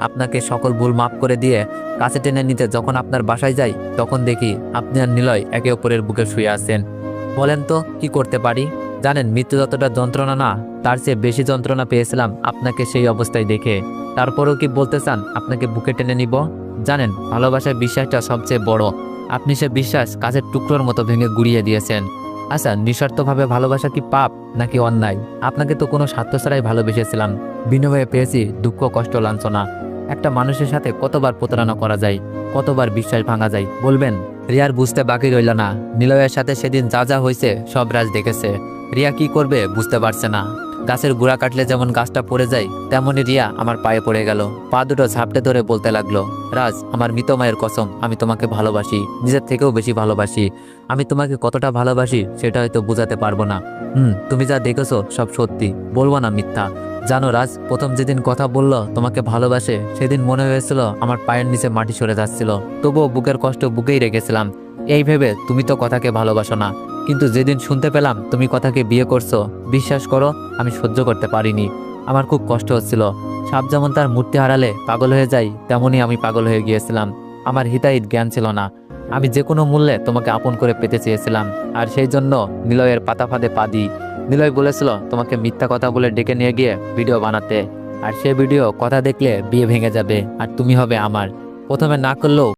আপনাকে সকল ভুল মাফ করে দিয়ে কাছে টেনে নিতে যখন আপনার বাসায় যাই, তখন দেখি আপনি আর নিলয় একে অপরের বুকে শুয়ে আছেন। বলেন তো কি করতে পারি? জানেন, মৃত্যু যতটা যন্ত্রণা না, তার চেয়ে বেশি যন্ত্রণা পেয়েছিলাম আপনাকে সেই অবস্থায় দেখে। তারপরেও কি বলতে চান আপনাকে বুকে টেনে নিব? জানেন, ভালোবাসার বিশ্বাসটা সবচেয়ে বড়। আপনি সে বিশ্বাস কাছের টুকরোর মতো ভেঙে গুড়িয়ে দিয়েছেন। আচ্ছা, নিঃস্বার্থভাবে ভালোবাসা কি পাপ নাকি অন্যায়? আপনাকে তো কোনো স্বার্থ ছাড়াই ভালোবেসেছিলাম। বিনিময়ে পেয়েছি দুঃখ, কষ্ট, লাঞ্ছনা। একটা মানুষের সাথে কতবার প্রতারণা করা যায়, কতবার বিশ্বাস ভাঙা যায় বলবেন? রিয়ার বুঝতে বাকি রইল না। নিলয়ের সাথে সেদিন যা যা হয়েছে সব রাজ দেখেছে। রিয়া কি করবে বুঝতে পারছে না। গাছের গুড়া কাটলে যেমন গাছটা পড়ে যায়, তেমনই রিয়া আমার পায়ে পড়ে গেল। পা দুটো ঝাপটে ধরে বলতে লাগলো, রাজ, আমার মৃত মায়ের কসম, আমি তোমাকে ভালোবাসি, নিজের থেকেও বেশি ভালোবাসি। আমি তোমাকে কতটা ভালোবাসি সেটা হয়তো বোঝাতে পারবো না। তুমি যা দেখেছো সব সত্যি, বলবো না মিথ্যা। জানো রাজ, প্রথম যেদিন কথা বললো তোমাকে ভালোবাসে, সেদিন মনে হয়েছিল আমার পায়ের নিচে মাটি সরে যাচ্ছিল। তবুও বুকের কষ্ট বুকেই রেখেছিলাম, এই ভেবে তুমি তো কথাকে ভালোবাসো না। কিন্তু যেদিন শুনতে পেলাম তুমি কথাকে বিয়ে করছো, বিশ্বাস করো আমি সহ্য করতে পারিনি। আমার খুব কষ্ট হচ্ছিল। সাপ যেমন তার মূর্তি হারালে পাগল হয়ে যায়, তেমনই আমি পাগল হয়ে গিয়েছিলাম। আমার হিতাহিত জ্ঞান ছিল না। আমি যে কোনো মূল্যে তোমাকে আপন করে পেতে চেয়েছিলাম, আর সেই জন্য নিলয়ের পাতা ফাঁদে পা দিই। নিলয় বলেছিল তোমাকে মিথ্যা কথা বলে ডেকে নিয়ে গিয়ে ভিডিও বানাতে, আর সে ভিডিও কথা দেখলে বিয়ে ভেঙে যাবে আর তুমি হবে আমার। প্রথমে না করলেও